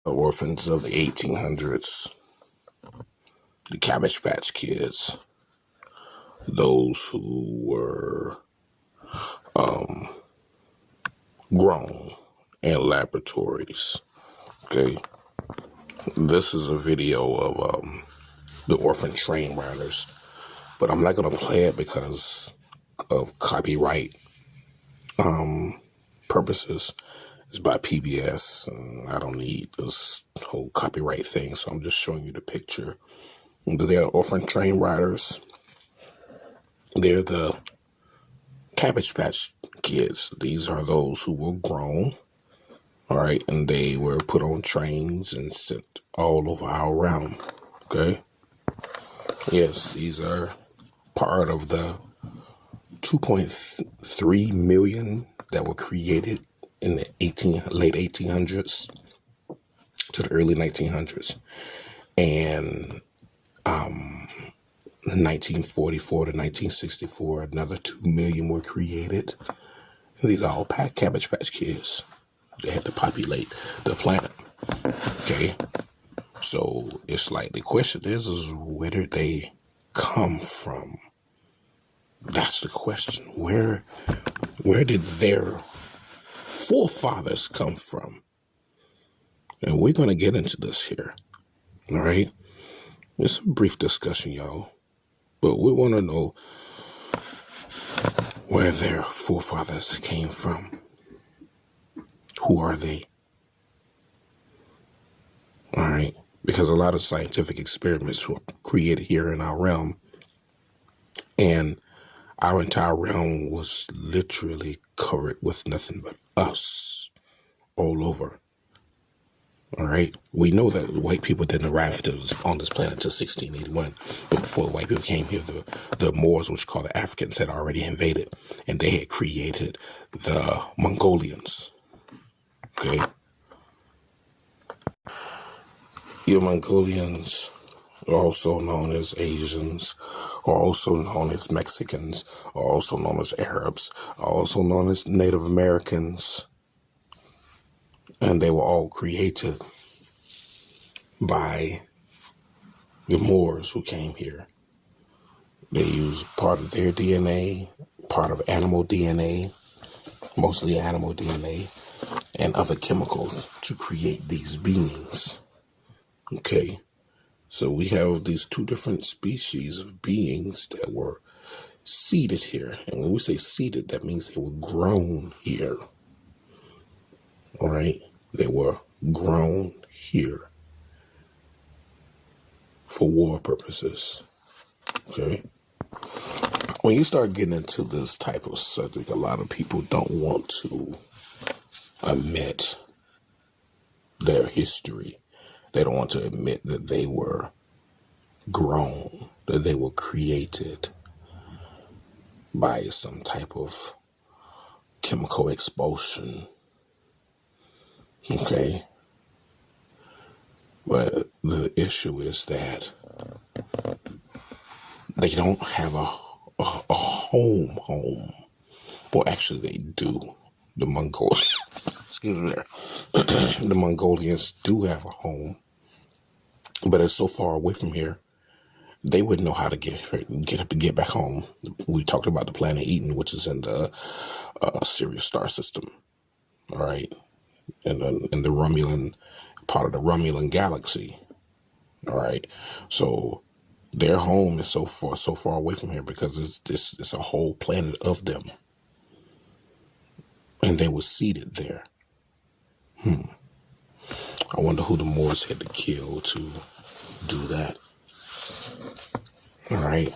the orphans of the 1800s, the Cabbage Patch Kids, those who were grown in laboratories. Okay, this is a video of the orphan train riders, but I'm not going to play it because of copyright purposes. It's by PBS. I don't need this whole copyright thing, so I'm just showing you the picture. They're orphan train riders. They're the Cabbage Patch Kids. These are those who were grown, all right, and they were put on trains and sent all over our realm, okay? Yes, these are part of the 2.3 million that were created in the late 1800s to the early 1900s. And 1944 to 1964, another 2 million were created. These are all Cabbage Patch Kids. They had to populate the planet. Okay, so it's like the question is where did they come from? That's the question. Where did their forefathers come from? And we're going to get into this here. All right, it's a brief discussion, y'all. But we want to know where their forefathers came from. Who are they? All right. Because a lot of scientific experiments were created here in our realm. And our entire realm was literally covered with nothing but us all over. All right. We know that white people didn't arrive on this planet until 1681. But before the white people came here, the Moors, which are called the Africans, had already invaded. And they had created the Mongolians. Okay. Your Mongolians are also known as Asians, are also known as Mexicans, are also known as Arabs, are also known as Native Americans. And they were all created by the Moors who came here. They used part of their DNA, part of animal DNA, mostly animal DNA, and other chemicals to create these beings. Okay, so we have these two different species of beings that were seeded here. And when we say seeded, that means they were grown here. All right, they were grown here for war purposes. Okay, when you start getting into this type of subject, a lot of people don't want to admit their history. They don't want to admit that they were grown, that they were created by some type of chemical expulsion. Okay. But the issue is that they don't have a home. Well, actually they do. The Mongolians, excuse me there. The Mongolians do have a home, but it's so far away from here, they wouldn't know how to get back home. We talked about the planet Eden, which is in the Sirius star system. All right. In the Romulan, part of the Romulan galaxy. All right. So their home is so far away from here because it's a whole planet of them. And they were seated there. I wonder who the Moors had to kill to do that. All right.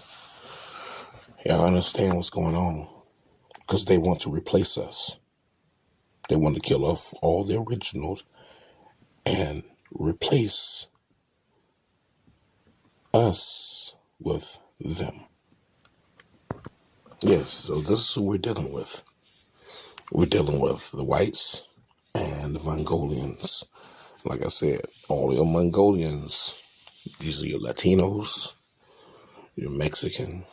Y'all understand what's going on? Because they want to replace us. They want to kill off all the originals and replace us with them. Yes, so this is who we're dealing with. We're dealing with the whites and the Mongolians. Like I said, all your Mongolians, these are your Latinos, your Mexican,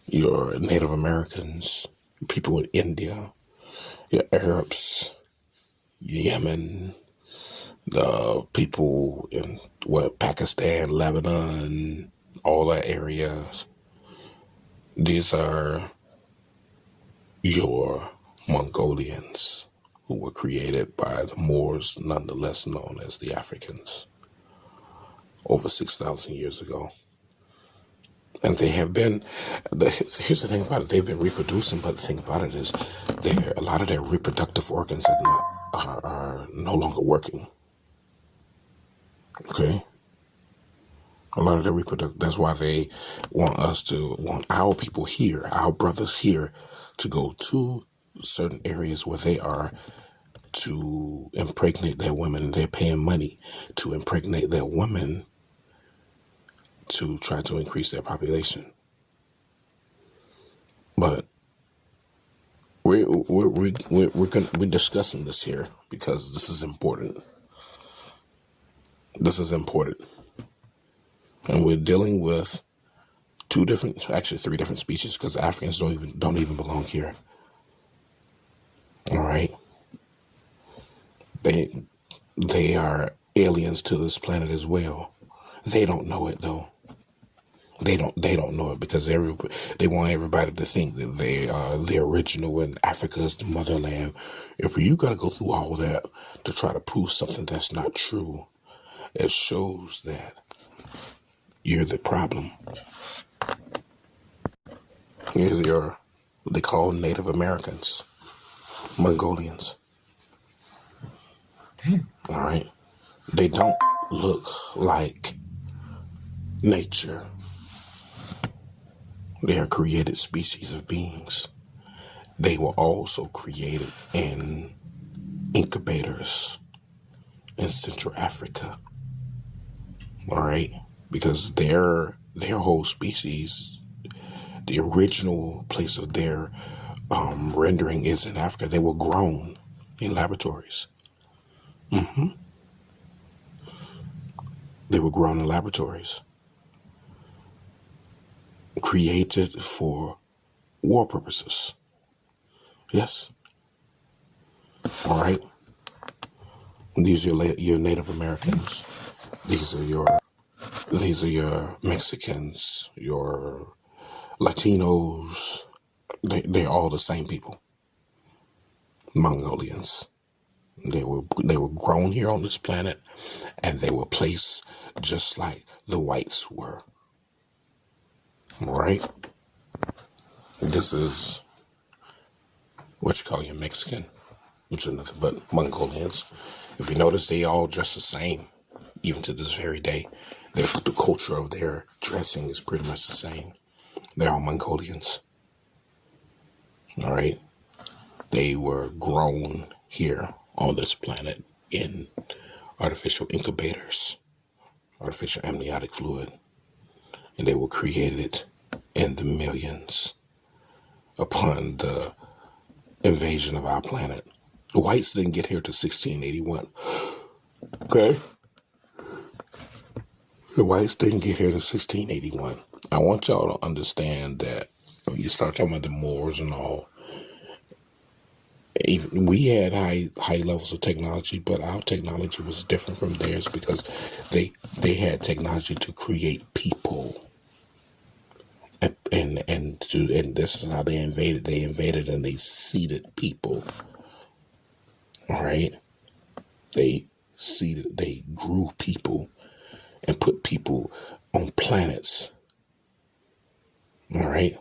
your Native Americans, people in India, your Arabs, Yemen, people in Pakistan, Lebanon, all that areas. These are your Mongolians who were created by the Moors, nonetheless known as the Africans, over 6,000 years ago. And they have been, here's the thing about it, they've been reproducing, but the thing about it is a lot of their reproductive organs are no longer working. Okay? A lot of their reproductive, that's why they want our people here, our brothers here, to go to certain areas where they are to impregnate their women. They're paying money to impregnate their women to try to increase their population. But we're discussing this here because this is important. This is important. And we're dealing with three different species, because Africans don't even belong here. All right. They are aliens to this planet as well. They don't know it though. They don't know it because they want everybody to think that they are the original and Africa is the motherland. If you got to go through all that to try to prove something that's not true, it shows that you're the problem. Here's what they call Native Americans, Mongolians. All right. They don't look like nature. They are created species of beings. They were also created in incubators in Central Africa. All right. Because their whole species, the original place of their rendering is in Africa. They were grown in laboratories. They were grown in laboratories, created for war purposes. Yes. All right. These are your Native Americans. These are your Mexicans, your Latinos. They're all the same people. Mongolians. They were grown here on this planet, and they were placed just like the whites were. Right? This is what you call your Mexican, which are nothing but Mongolians. If you notice, they all dress the same, even to this very day. The culture of their dressing is pretty much the same. They're all Mongolians. All right? They were grown here on this planet in artificial incubators, artificial amniotic fluid, and they were created in the millions upon the invasion of our planet. The whites didn't get here till 1681. Okay? The whites didn't get here till 1681. I want y'all to understand that when you start talking about the Moors and all, we had high levels of technology, but our technology was different from theirs because they had technology to create people, and this is how they invaded. They invaded and they seeded people. All right, they grew people and put people on planets. All right,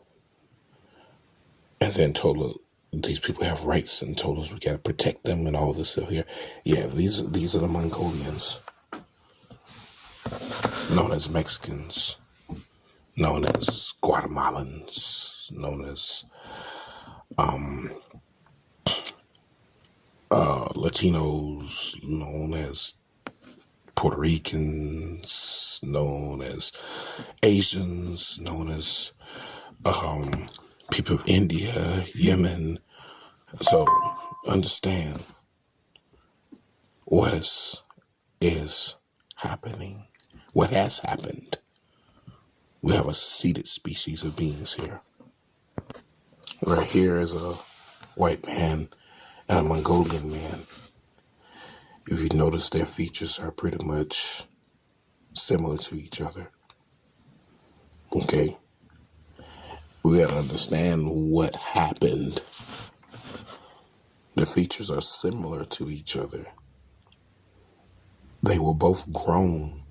and then told us these people have rights and told us we got to protect them and all this stuff here. Yeah, these are the Mongolians, known as Mexicans, known as Guatemalans, known as Latinos, known as Puerto Ricans, known as Asians, known as people of India, Yemen. So understand what is happening, what has happened. We have a seeded species of beings here. Right here is a white man and a Mongolian man. If you notice, their features are pretty much similar to each other. Okay? We got to understand what happened. The features are similar to each other. They were both grown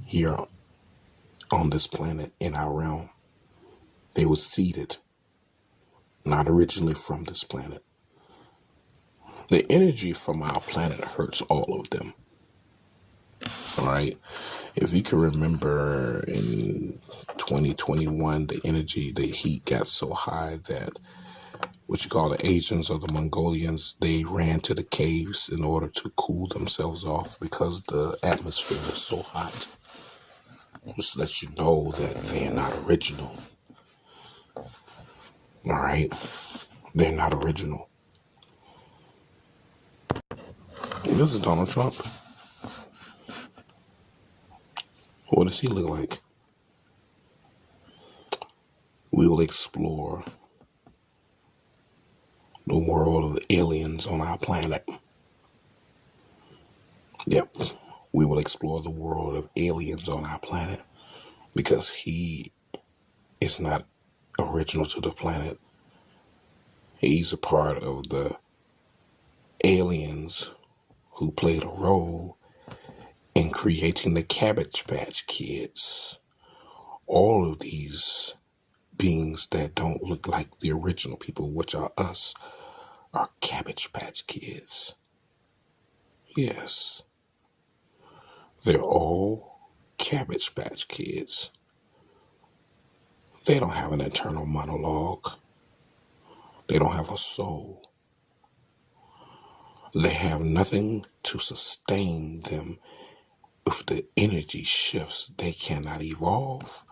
here on this planet in our realm. They were seeded, not originally from this planet. The energy from our planet hurts all of them. All right. If you can remember in 2021, the heat got so high that what you call the Asians or the Mongolians, they ran to the caves in order to cool themselves off because the atmosphere was so hot. Just lets you know that they're not original. All right. They're not original. This is Donald Trump. What does he look like? We will explore the world of the aliens on our planet. Yep. We will explore the world of aliens on our planet because he is not original to the planet. He's a part of the aliens who played a role in creating the Cabbage Patch Kids. All of these beings that don't look like the original people, which are us, are Cabbage Patch Kids. Yes. They're all Cabbage Patch Kids. They don't have an internal monologue. They don't have a soul. They have nothing to sustain them. If the energy shifts, they cannot evolve.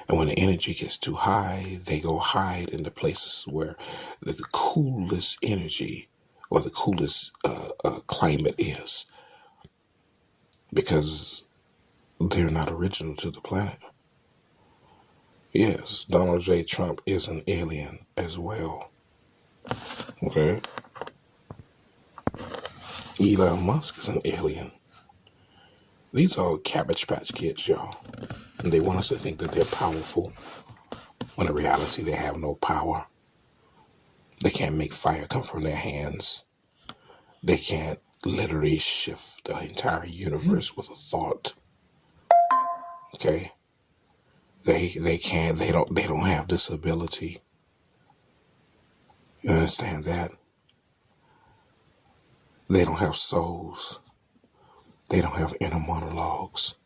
And when the energy gets too high, they go hide in the places where the coolest energy or the coolest climate is. Because they're not original to the planet. Yes, Donald J. Trump is an alien as well. Okay? Elon Musk is an alien. These are Cabbage Patch Kids, y'all. And they want us to think that they're powerful, when in reality they have no power. They can't make fire come from their hands. They can't literally shift the entire universe with a thought. Okay? They can't, they don't have this ability. You understand that? They don't have souls. They don't have inner monologues.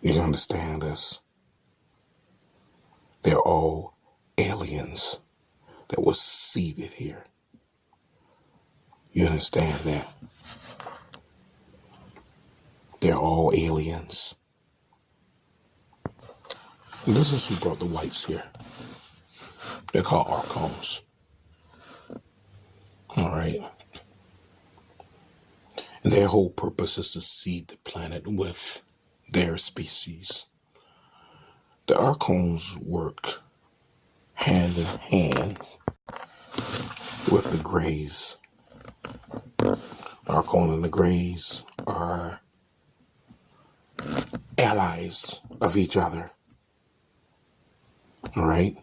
You understand this? They're all aliens that were seeded here. You understand that? They're all aliens. And this is who brought the whites here. They're called Archons. All right. And their whole purpose is to seed the planet with their species. The Archons work hand in hand with the Grays. Archon and the Grays are allies of each other. All right?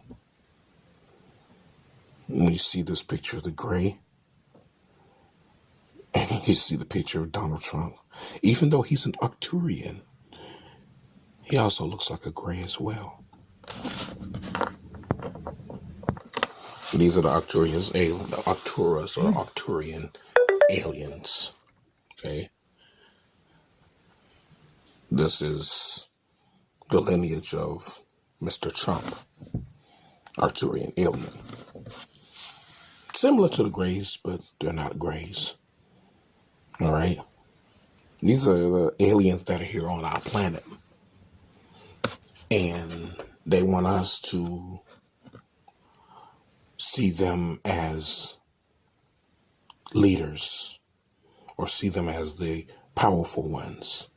And you see this picture of the Gray. And you see the picture of Donald Trump. Even though he's an Arcturian, he also looks like a Gray as well. These are the Arcturians, the Arcturus or Arcturian aliens. Okay? This is the lineage of Mr. Trump, Arcturian alien. Similar to the Greys, but they're not Greys. All right? These are the aliens that are here on our planet. And they want us to see them as leaders or see them as the powerful ones.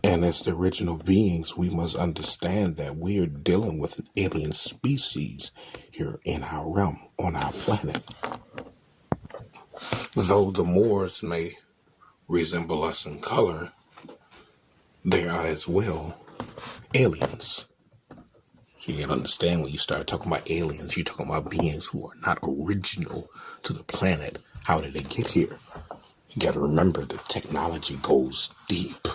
And as the original beings, we must understand that we are dealing with an alien species here in our realm, on our planet. Though the Moors may resemble us in color, they are as well aliens. So you gotta understand, when you start talking about aliens, you're talking about beings who are not original to the planet. How did they get here? You gotta remember that technology goes deep.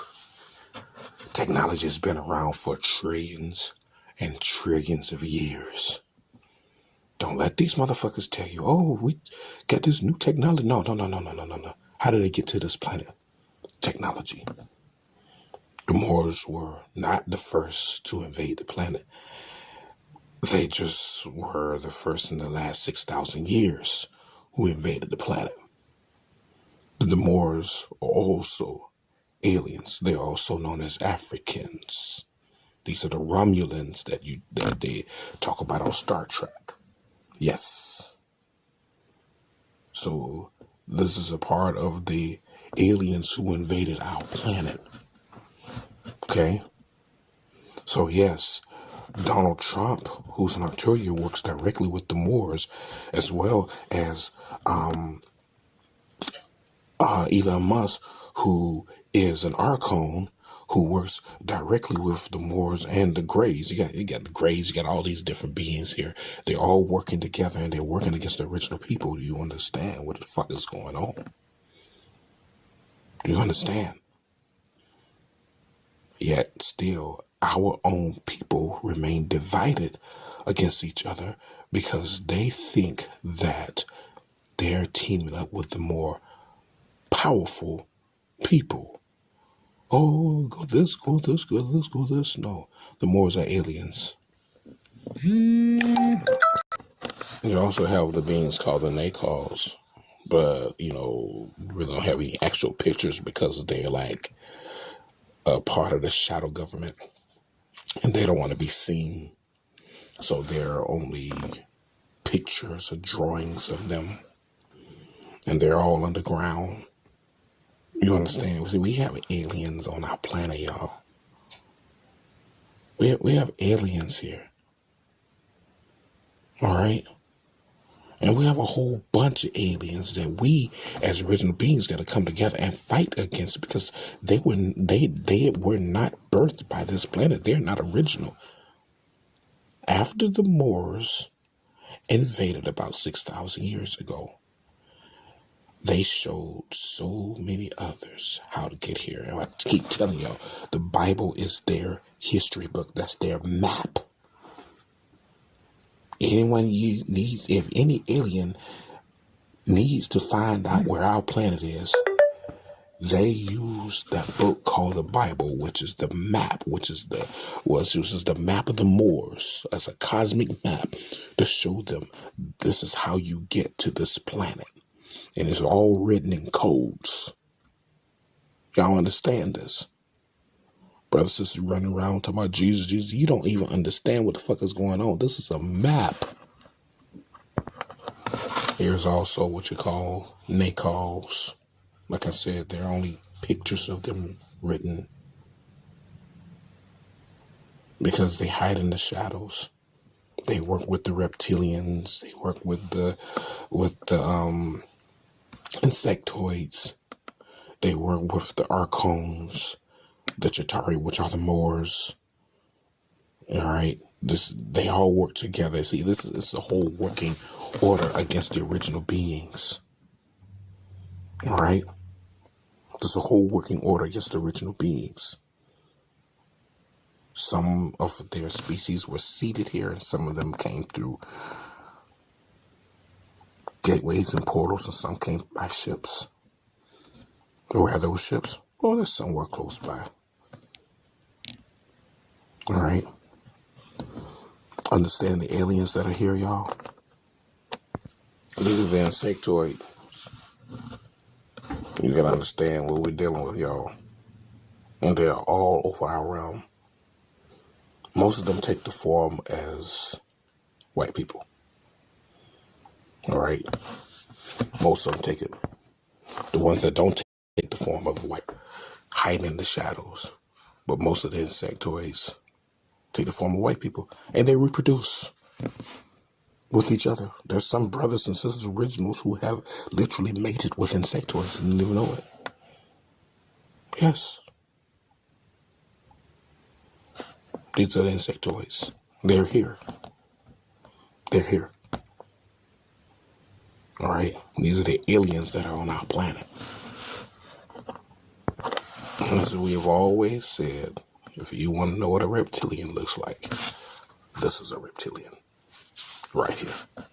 Technology has been around for trillions and trillions of years. Don't let these motherfuckers tell you, oh, we got this new technology. No. How did they get to this planet? Technology. The Moors were not the first to invade the planet. They just were the first in the last 6,000 years who invaded the planet. The Moors are also aliens. They're also known as Africans. These are the Romulans that they talk about on Star Trek. Yes. So this is a part of the aliens who invaded our planet. Okay? So yes, Donald Trump, who's an Arturian, works directly with the Moors, as well as Elon Musk, who is an Archon, who works directly with the Moors and the Grays. You got the Grays, you got all these different beings here. They're all working together, and they're working against the original people. Do you understand what the fuck is going on? Do you understand? Yet still, our own people remain divided against each other because they think that they're teaming up with the more powerful people. Oh, go this, go this, go this, go this. No, the Moors are aliens. You also have the beings called the Nakals, but, we don't have any actual pictures because they're like a part of the shadow government, and they don't want to be seen. So there are only pictures or drawings of them, and they're all underground. You understand? See, we have aliens on our planet, y'all. We have aliens here. All right? And we have a whole bunch of aliens that we, as original beings, got to come together and fight against, because they were not birthed by this planet. They're not original. After the Moors invaded about 6,000 years ago, they showed so many others how to get here. And I keep telling y'all, the Bible is their history book. That's their map. If any alien needs to find out where our planet is, they use that book called the Bible, which is the map, which is the map of the Moors as a cosmic map to show them this is how you get to this planet. And it's all written in codes. Y'all understand this? Brothers, sisters running around talking about Jesus. You don't even understand what the fuck is going on. This is a map. There's also what you call Nakals. Like I said, there are only pictures of them written because they hide in the shadows. They work with the reptilians. They work with the insectoids. They work with the Archons, the Chitauri, which are the Moors. All right, they all work together. See, this is a whole working order against the original beings. All right, there's a whole working order against the original beings. Some of their species were seeded here, and some of them came through gateways and portals, and some came by ships. Where are those ships? Oh, they're somewhere close by. All right. Understand the aliens that are here, y'all? These are the insectoid. You gotta understand what we're dealing with, y'all. And they're all over our realm. Most of them take the form as white people. All right. Most of them take it. The ones that don't take the form of white, hide in the shadows. But most of the insectoids take the form of white people, and they reproduce. with each other. There's some brothers and sisters originals who have literally mated with insectoids and didn't even know it. Yes, these are the insectoids. They're here. They're here. All right. These are the aliens that are on our planet. And as we have always said, if you want to know what a reptilian looks like, this is a reptilian right here.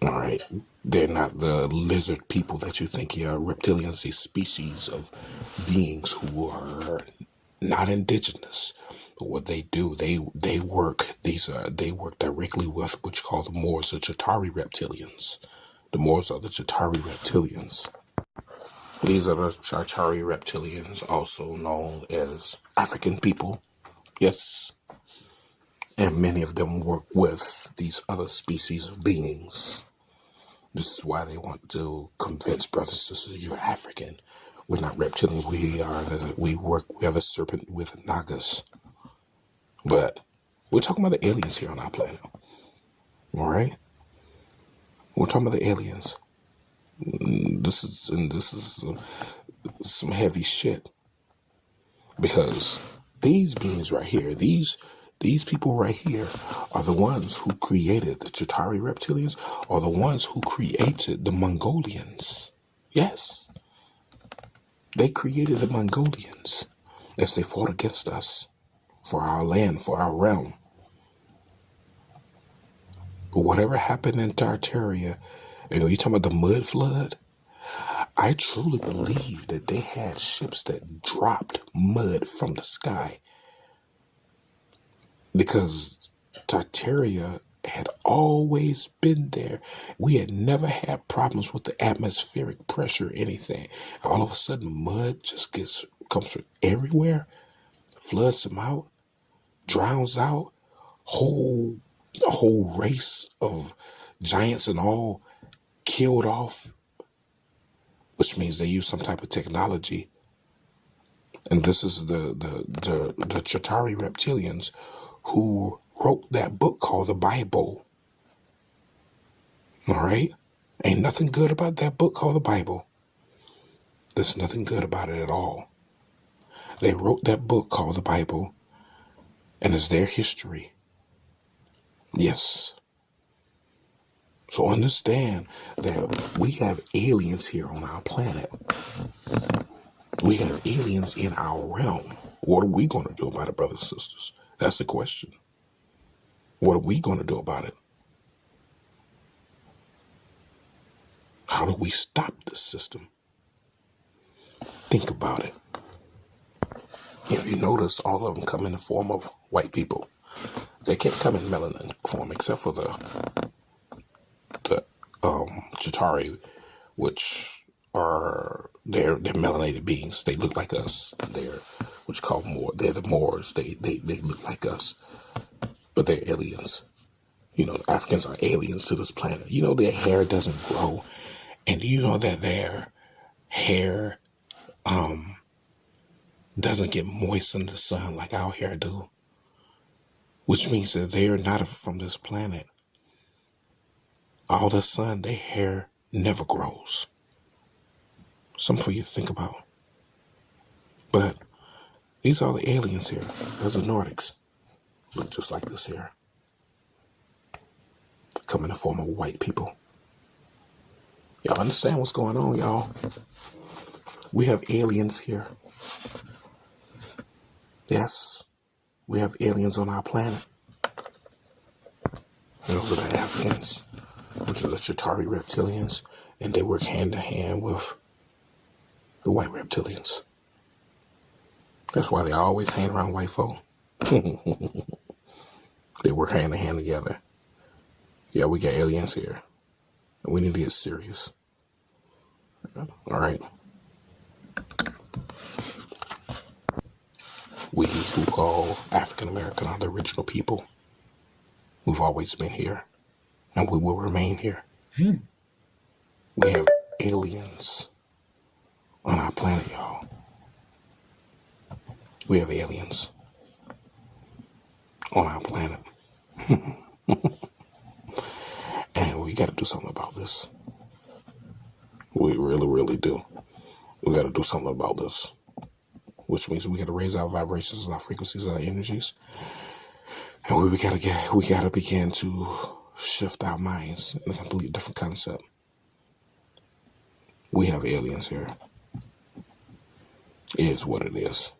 All right. They're not the lizard people that you think are. Reptilians, a species of beings who are not indigenous. But what they do, they work. They work directly with what you call the Moors, the Chitauri reptilians. The Moors are the Chitauri reptilians. These are the Chitauri reptilians, also known as African people. Yes. And many of them work with these other species of beings. This is why they want to convince brothers and sisters, you're African. We're not reptilian. We are the serpent with Nagas. But we're talking about the aliens here on our planet. All right? We're talking about the aliens. This is some heavy shit. Because these beings right here, these people right here are the ones who created the Chitauri reptilians, are the ones who created the Mongolians. Yes. They created the Mongolians as they fought against us for our land, for our realm. But whatever happened in Tartaria, you talking about the mud flood? I truly believe that they had ships that dropped mud from the sky because Tartaria had always been there. We had never had problems with the atmospheric pressure or anything. All of a sudden, mud just comes from everywhere, floods them out, drowns out a whole race of giants and all killed off, which means they use some type of technology. And this is the Chitauri reptilians who wrote that book called the Bible. All right? Ain't nothing good about that book called the Bible. There's nothing good about it at all. They wrote that book called the Bible, and it's their history. Yes. So understand that we have aliens here on our planet. We have aliens in our realm. What are we going to do about it, brothers and sisters? That's the question. What are we going to do about it? How do we stop this system? Think about it. If you notice, all of them come in the form of white people. They can't come in melanin form except for the Chitauri, which are they're melanated beings. They look like us. They're what you call Moor. They're the Moors. They look like us, but they're aliens. The Africans are aliens to this planet. Their hair doesn't grow, and that their hair doesn't get moist in the sun like our hair do, which means that they're not from this planet. All the sun, their hair never grows. Something for you to think about. But these are the aliens here. There's the Nordics. Look just like this here. Come in the form of white people. Y'all understand what's going on, y'all? We have aliens here. Yes, we have aliens on our planet. And those are the Africans, which are the Chitauri reptilians, and they work hand in hand with the white reptilians. That's why they always hang around white folk. They work hand in hand together. Yeah, we got aliens here, and we need to get serious. All right. We who call African American are the original people. We've always been here, and we will remain here. We have aliens on our planet, y'all. We have aliens on our planet. And we got to do something about this. We really, really do. We got to do something about this. Which means we got to raise our vibrations and our frequencies and our energies. And we got to begin to shift our minds in a completely different concept. We have aliens here. It is what it is.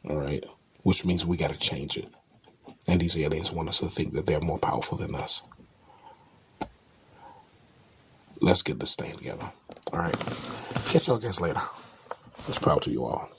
All right. Which means we got to change it. And these aliens want us to think that they're more powerful than us. Let's get this thing together. All right. Catch y'all guys later. Much power to you all.